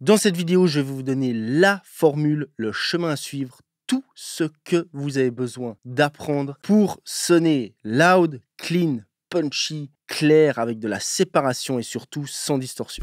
Dans cette vidéo, je vais vous donner la formule, le chemin à suivre, tout ce que vous avez besoin d'apprendre pour sonner loud, clean, punchy, clair, avec de la séparation et surtout sans distorsion.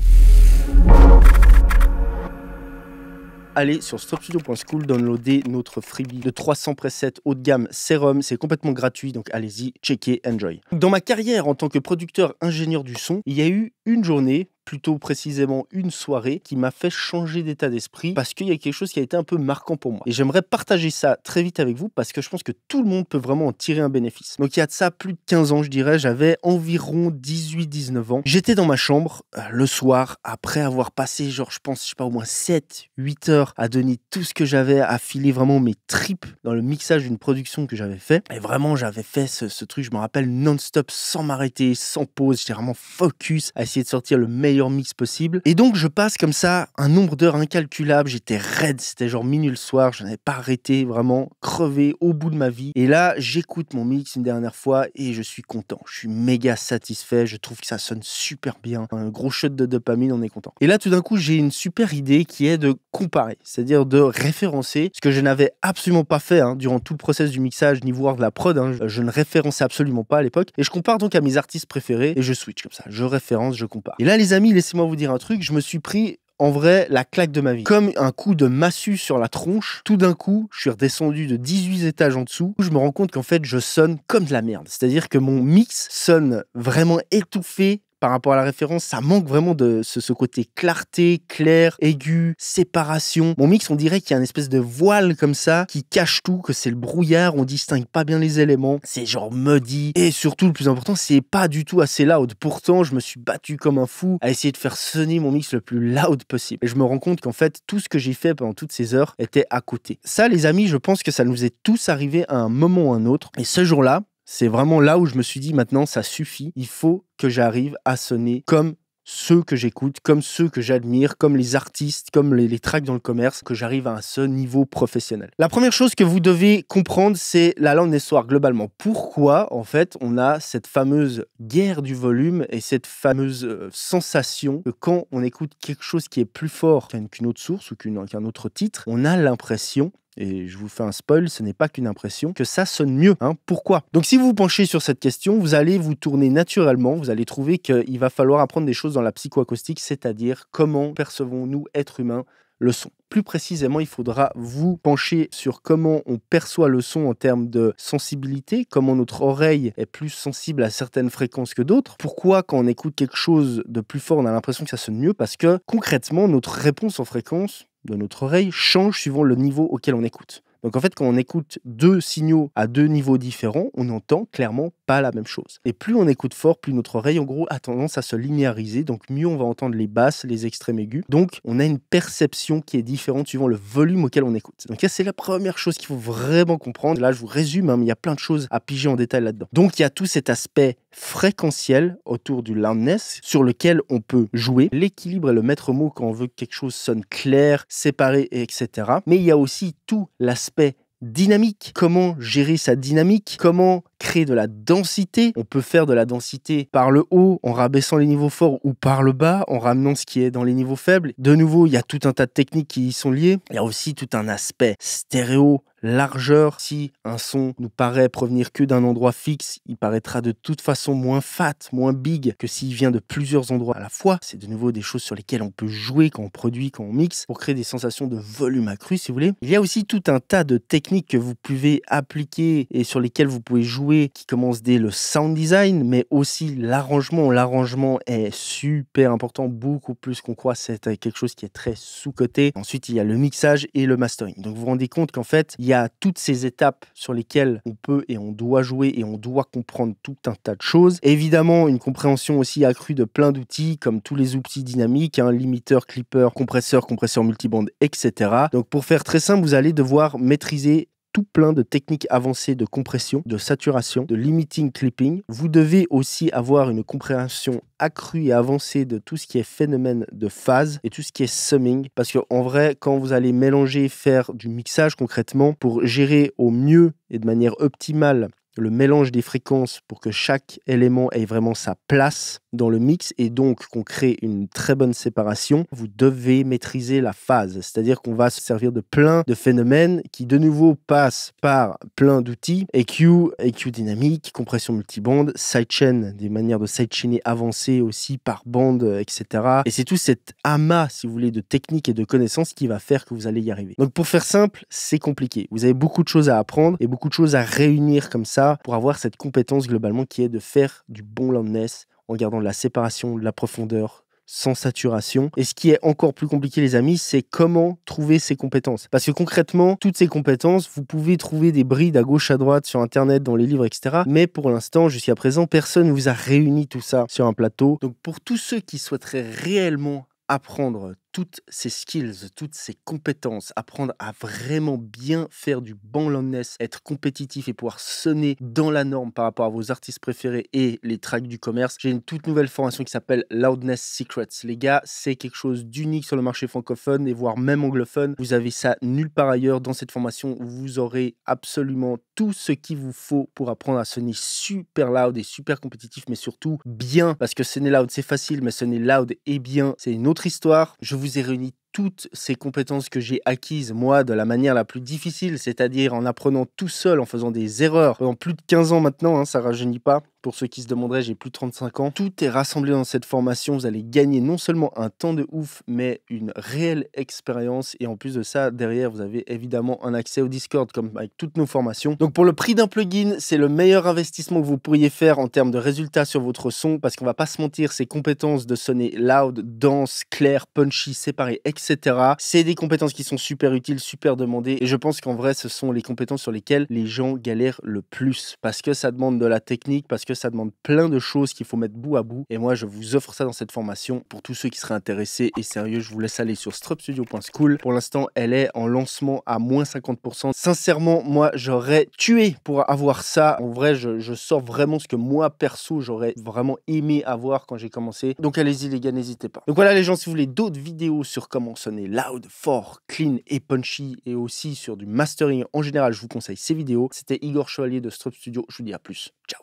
Allez sur stopstudio.school, downloadez notre freebie de 300 presets haut de gamme Serum, c'est complètement gratuit, donc allez-y, checkez, enjoy. Dans ma carrière en tant que producteur ingénieur du son, il y a eu une journée, plutôt précisément une soirée, qui m'a fait changer d'état d'esprit parce qu'il y a quelque chose qui a été un peu marquant pour moi. Et j'aimerais partager ça très vite avec vous parce que je pense que tout le monde peut vraiment en tirer un bénéfice. Donc il y a de ça plus de 15 ans, je dirais, j'avais environ 18-19 ans. J'étais dans ma chambre le soir, après avoir passé je sais pas, au moins 7-8 heures à donner tout ce que j'avais, à filer vraiment mes tripes dans le mixage d'une production que j'avais fait. Et vraiment, j'avais fait ce truc, je me rappelle, non-stop, sans m'arrêter, sans pause. J'étais vraiment focus à essayer de sortir le meilleur mix possible. Et donc, je passe comme ça un nombre d'heures incalculable. J'étais raide, c'était genre minuit le soir. Je n'avais pas arrêté, vraiment crevé au bout de ma vie. Et là, j'écoute mon mix une dernière fois et je suis content. Je suis méga satisfait. Je trouve que ça sonne super bien. Un gros shot de dopamine, on est content. Et là, tout d'un coup, j'ai une super idée qui est de comparer, c'est-à-dire de référencer ce que je n'avais absolument pas fait durant tout le process du mixage, ni voir de la prod. Je ne référençais absolument pas à l'époque. Et je compare donc à mes artistes préférés et je switch comme ça. Je référence, je compare. Et là, les amis, laissez-moi vous dire un truc. Je me suis pris en vrai la claque de ma vie. Comme un coup de massue sur la tronche, tout d'un coup, je suis redescendu de 18 étages en dessous. Je me rends compte qu'en fait, je sonne comme de la merde. C'est-à-dire que mon mix sonne vraiment étouffé par rapport à la référence, ça manque vraiment de ce côté clarté, clair, aigu, séparation. Mon mix, on dirait qu'il y a une espèce de voile comme ça qui cache tout, que c'est le brouillard, on distingue pas bien les éléments, c'est genre muddy. Et surtout, le plus important, c'est pas du tout assez loud. Pourtant, je me suis battu comme un fou à essayer de faire sonner mon mix le plus loud possible. Et je me rends compte qu'en fait, tout ce que j'ai fait pendant toutes ces heures était à côté. Ça, les amis, je pense que ça nous est tous arrivé à un moment ou à un autre. Et ce jour-là, c'est vraiment là où je me suis dit, maintenant, ça suffit. Il faut que j'arrive à sonner comme ceux que j'écoute, comme ceux que j'admire, comme les artistes, comme les tracks dans le commerce, que j'arrive à ce niveau professionnel. La première chose que vous devez comprendre, c'est la langue des soirs globalement. Pourquoi, en fait, on a cette fameuse guerre du volume et cette fameuse sensation que quand on écoute quelque chose qui est plus fort qu'une autre source ou qu'un autre titre, on a l'impression, et je vous fais un spoil, ce n'est pas qu'une impression, que ça sonne mieux. Pourquoi? Donc si vous vous penchez sur cette question, vous allez vous tourner naturellement, vous allez trouver qu'il va falloir apprendre des choses dans la psychoacoustique, c'est-à-dire comment percevons-nous, êtres humains, le son. Plus précisément, il faudra vous pencher sur comment on perçoit le son en termes de sensibilité, comment notre oreille est plus sensible à certaines fréquences que d'autres. Pourquoi, quand on écoute quelque chose de plus fort, on a l'impression que ça sonne mieux? Parce que concrètement, notre réponse aux fréquences de notre oreille change suivant le niveau auquel on écoute. Donc en fait, quand on écoute deux signaux à deux niveaux différents, on n'entend clairement pas la même chose. Et plus on écoute fort, plus notre oreille, en gros, a tendance à se linéariser. Donc mieux on va entendre les basses, les extrêmes aigus. Donc on a une perception qui est différente suivant le volume auquel on écoute. Donc ça, c'est la première chose qu'il faut vraiment comprendre. Là, je vous résume, mais il y a plein de choses à piger en détail là-dedans. Donc il y a tout cet aspect fréquentiel autour du loudness sur lequel on peut jouer. L'équilibre est le maître mot quand on veut que quelque chose sonne clair, séparé, etc. Mais il y a aussi tout l'aspect dynamique. Comment gérer sa dynamique? Comment créer de la densité? On peut faire de la densité par le haut en rabaissant les niveaux forts ou par le bas en ramenant ce qui est dans les niveaux faibles. De nouveau, il y a tout un tas de techniques qui y sont liées. Il y a aussi tout un aspect stéréo, largeur. Si un son nous paraît provenir que d'un endroit fixe, il paraîtra de toute façon moins fat, moins big que s'il vient de plusieurs endroits à la fois. C'est de nouveau des choses sur lesquelles on peut jouer quand on produit, quand on mixe, pour créer des sensations de volume accru, si vous voulez. Il y a aussi tout un tas de techniques que vous pouvez appliquer et sur lesquelles vous pouvez jouer, qui commencent dès le sound design, mais aussi l'arrangement. L'arrangement est super important, beaucoup plus qu'on croit. C'est quelque chose qui est très sous-coté. Ensuite, il y a le mixage et le mastering. Donc, vous vous rendez compte qu'en fait, il y a toutes ces étapes sur lesquelles on peut et on doit jouer et on doit comprendre tout un tas de choses. Évidemment, une compréhension aussi accrue de plein d'outils, comme tous les outils dynamiques, limiteur, clipper, compresseur multibande, etc. Donc, pour faire très simple, vous allez devoir maîtriser tout plein de techniques avancées de compression, de saturation, de limiting clipping. Vous devez aussi avoir une compréhension accrue et avancée de tout ce qui est phénomène de phase et tout ce qui est summing. Parce qu'en vrai, quand vous allez mélanger, faire du mixage concrètement, pour gérer au mieux et de manière optimale le mélange des fréquences pour que chaque élément ait vraiment sa place dans le mix et donc qu'on crée une très bonne séparation, vous devez maîtriser la phase. C'est-à-dire qu'on va se servir de plein de phénomènes qui de nouveau passent par plein d'outils, EQ dynamique, compression multibande, sidechain, des manières de sidechainer avancées aussi par bande, etc. Et c'est tout cet amas, si vous voulez, de techniques et de connaissances qui va faire que vous allez y arriver. Donc pour faire simple, c'est compliqué. Vous avez beaucoup de choses à apprendre et beaucoup de choses à réunir comme ça pour avoir cette compétence globalement qui est de faire du bon loudness en gardant de la séparation, de la profondeur, sans saturation. Et ce qui est encore plus compliqué, les amis, c'est comment trouver ces compétences. Parce que concrètement, toutes ces compétences, vous pouvez trouver des brides à gauche, à droite, sur Internet, dans les livres, etc. Mais pour l'instant, jusqu'à présent, personne ne vous a réuni tout ça sur un plateau. Donc pour tous ceux qui souhaiteraient réellement apprendre toutes ces skills, toutes ces compétences, apprendre à vraiment bien faire du bon loudness, être compétitif et pouvoir sonner dans la norme par rapport à vos artistes préférés et les tracks du commerce. J'ai une toute nouvelle formation qui s'appelle Loudness Secrets. Les gars, c'est quelque chose d'unique sur le marché francophone et voire même anglophone. Vous avez ça nulle part ailleurs. Dans cette formation, vous aurez absolument tout ce qu'il vous faut pour apprendre à sonner super loud et super compétitif, mais surtout bien. Parce que sonner loud, c'est facile, mais sonner loud et bien, c'est une autre histoire. Je vous ai réuni toutes ces compétences que j'ai acquises, moi, de la manière la plus difficile, c'est-à-dire en apprenant tout seul, en faisant des erreurs. Pendant plus de 15 ans maintenant, hein, ça ne rajeunit pas. Pour ceux qui se demanderaient, j'ai plus de 35 ans. Tout est rassemblé dans cette formation. Vous allez gagner non seulement un temps de ouf, mais une réelle expérience. Et en plus de ça, derrière, vous avez évidemment un accès au Discord, comme avec toutes nos formations. Donc pour le prix d'un plugin, c'est le meilleur investissement que vous pourriez faire en termes de résultats sur votre son, parce qu'on va pas se mentir, ces compétences de sonner loud, dense, clair, punchy, séparé, etc. C'est des compétences qui sont super utiles, super demandées. Et je pense qu'en vrai, ce sont les compétences sur lesquelles les gens galèrent le plus. Parce que ça demande de la technique, parce que ça demande plein de choses qu'il faut mettre bout à bout. Et moi, je vous offre ça dans cette formation. Pour tous ceux qui seraient intéressés et sérieux, je vous laisse aller sur strupstudio.school. Pour l'instant, elle est en lancement à moins 50%. Sincèrement, moi, j'aurais tué pour avoir ça. En vrai, je sors vraiment ce que moi, perso, j'aurais vraiment aimé avoir quand j'ai commencé. Donc allez-y les gars, n'hésitez pas. Donc voilà les gens, si vous voulez d'autres vidéos sur comment sonner loud, fort, clean et punchy, et aussi sur du mastering en général, je vous conseille ces vidéos. C'était Igor Chevalier de Strup Studio. Je vous dis à plus. Ciao.